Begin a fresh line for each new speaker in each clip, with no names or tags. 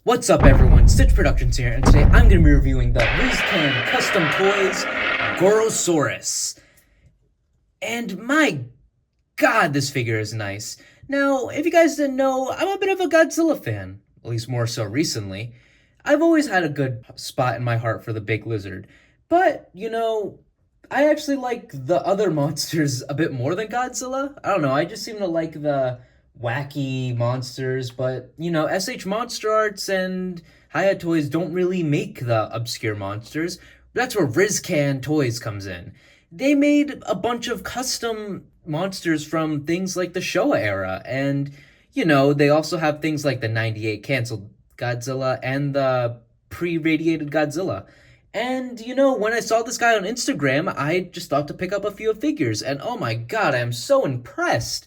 What's up everyone, Stitch Productions here, and today I'm going to be reviewing the Ricsan Custom Toys Gorosaurus. And my god, this figure is nice. Now, if you guys didn't know, I'm a bit of a Godzilla fan, at least more so recently. I've always had a good spot in my heart for the big lizard, but, I actually like the other monsters a bit more than Godzilla. I don't know, I just seem to like the wacky monsters, but SH Monster Arts and Hiya Toys don't really make the obscure monsters. That's where Ricsan Toys comes in. They made a bunch of custom monsters from things like the Showa era, and they also have things like the 98 canceled Godzilla and the pre-radiated Godzilla. And, when I saw this guy on Instagram, I just thought to pick up a few figures, and oh my god, I am so impressed.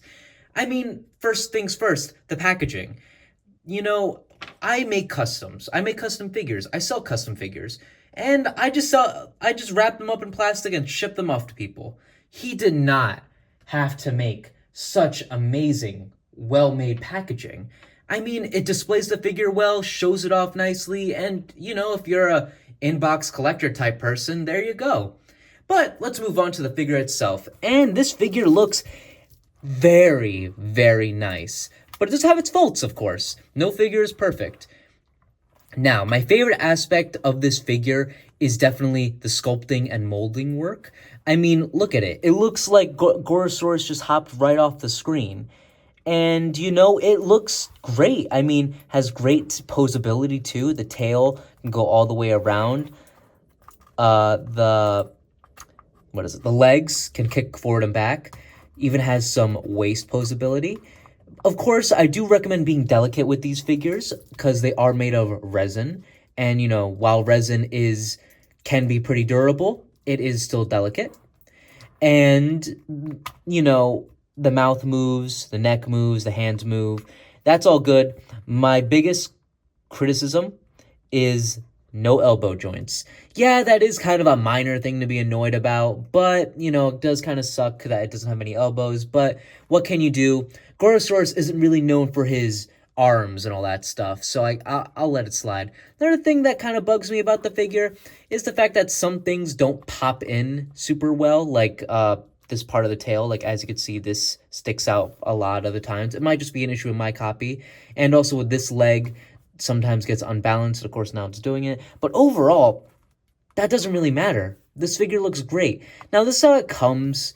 I mean, first things first, the packaging. I make customs. I make custom figures. I sell custom figures. And I just wrap them up in plastic and ship them off to people. He did not have to make such amazing, well-made packaging. I mean, it displays the figure well, shows it off nicely, and, if you're a inbox collector type person, there you go. But let's move on to the figure itself. And this figure looks very, very nice. But it does have its faults, of course. No figure is perfect. Now, my favorite aspect of this figure is definitely the sculpting and molding work. I mean, look at it. It looks like Gorosaurus just hopped right off the screen. And, it looks great. I mean, has great posability, too. The tail can go all the way around. The legs can kick forward and back. Even has some waist posability. Of course, I do recommend being delicate with these figures because they are made of resin. And, while resin can be pretty durable, it is still delicate. And, the mouth moves, the neck moves, the hands move. That's all good. My biggest criticism is no elbow joints. Yeah, that is kind of a minor thing to be annoyed about, but, it does kind of suck that it doesn't have any elbows, but what can you do? Gorosaurus isn't really known for his arms and all that stuff, so I'll let it slide. Another thing that kind of bugs me about the figure is the fact that some things don't pop in super well, like this part of the tail. Like, as you can see, this sticks out a lot of the times. It might just be an issue with my copy, and also with this leg, sometimes gets unbalanced. Of course, now it's doing it. But overall, that doesn't really matter. This figure looks great. Now, this is how it comes.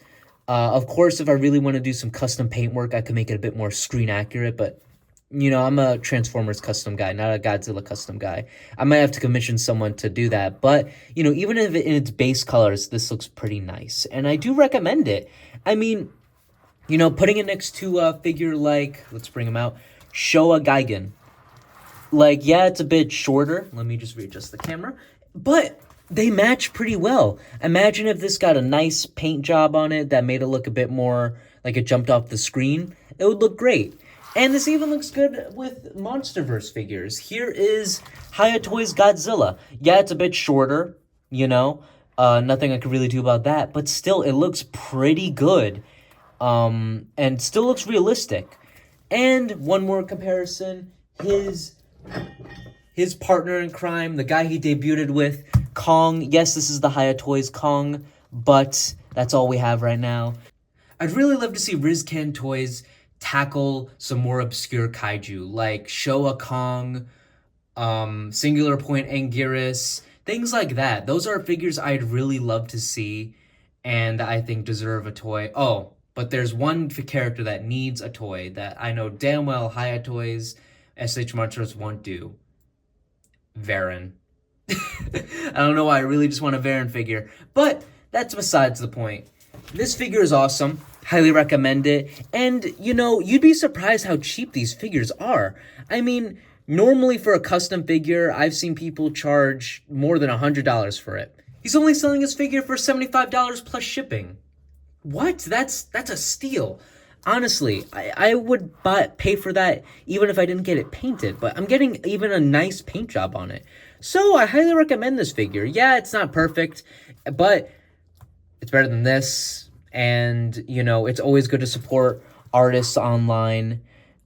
Of course, if I really want to do some custom paint work, I could make it a bit more screen accurate. But, I'm a Transformers custom guy, not a Godzilla custom guy. I might have to commission someone to do that. But, even if in its base colors, this looks pretty nice. And I do recommend it. I mean, putting it next to a figure like, let's bring him out, Showa Gigan. Like, yeah, it's a bit shorter. Let me just readjust the camera. But they match pretty well. Imagine if this got a nice paint job on it that made it look a bit more like it jumped off the screen. It would look great. And this even looks good with Monsterverse figures. Here is Hiya Toys Godzilla. Yeah, it's a bit shorter, nothing I could really do about that. But still, it looks pretty good. And still looks realistic. And one more comparison, his partner in crime, the guy he debuted with, Kong. Yes, this is the Hiya Toys Kong, but that's all we have right now. I'd really love to see Ricsan Toys tackle some more obscure kaiju, like Showa Kong, Singular Point Anguirus, things like that. Those are figures I'd really love to see, and I think deserve a toy. Oh, but there's one character that needs a toy that I know damn well Hiya Toys SH Monsters won't do. Varan. I don't know why, I really just want a Varan figure. But that's besides the point. This figure is awesome. Highly recommend it. And, you'd be surprised how cheap these figures are. I mean, normally for a custom figure, I've seen people charge more than $100 for it. He's only selling his figure for $75 plus shipping. What? That's a steal. Honestly, I would pay for that even if I didn't get it painted, but I'm getting even a nice paint job on it. So I highly recommend this figure. Yeah, it's not perfect, but it's better than this. And, it's always good to support artists online.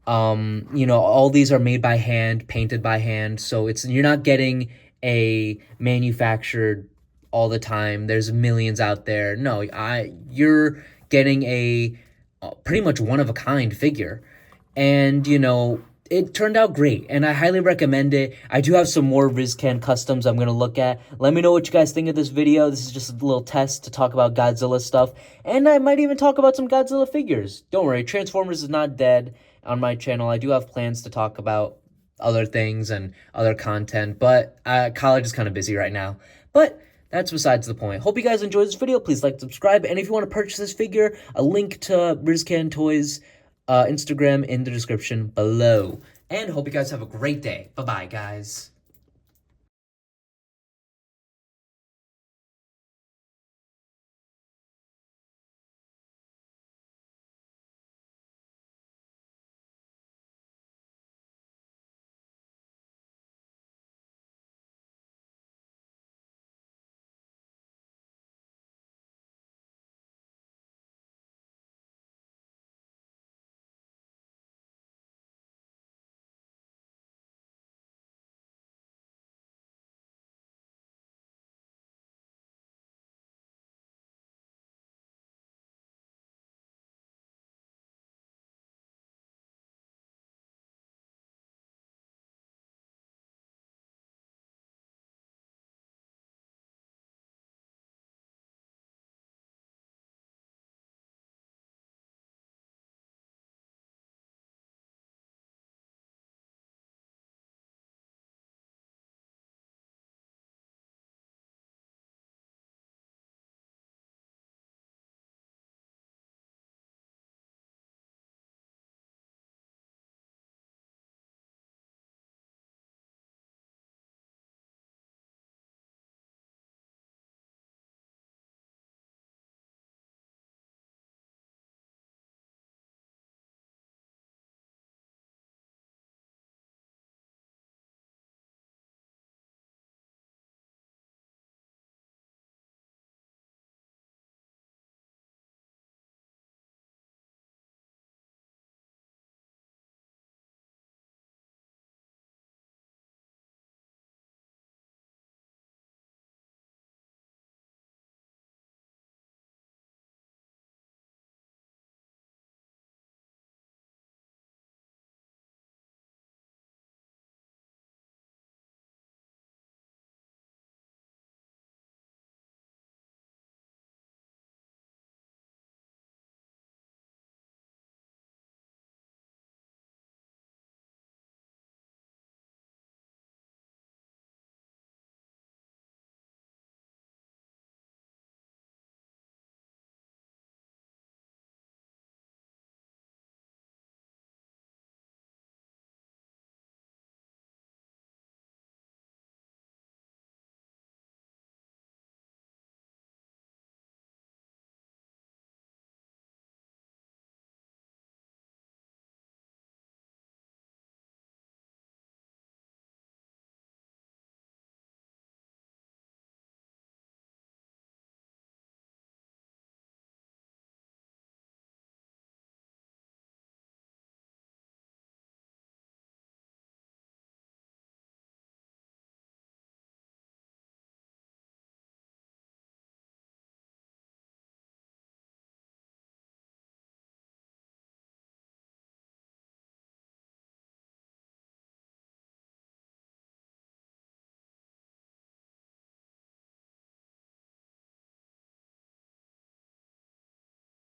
All these are made by hand, painted by hand, so you're not getting a manufactured all the time. There's millions out there. No, you're getting a pretty much one of a kind figure. And it turned out great, and I highly recommend it. I do have some more Ricsan customs I'm going to look at. Let me know what you guys think of this video. This is just a little test to talk about Godzilla stuff, and I might even talk about some Godzilla figures. Don't worry, Transformers is not dead on my channel. I do have plans to talk about other things and other content, but college is kind of busy right now. But that's besides the point. Hope you guys enjoyed this video. Please like, subscribe, and if you want to purchase this figure, a link to Ricsan Toys Instagram in the description below. And hope you guys have a great day. Bye-bye, guys.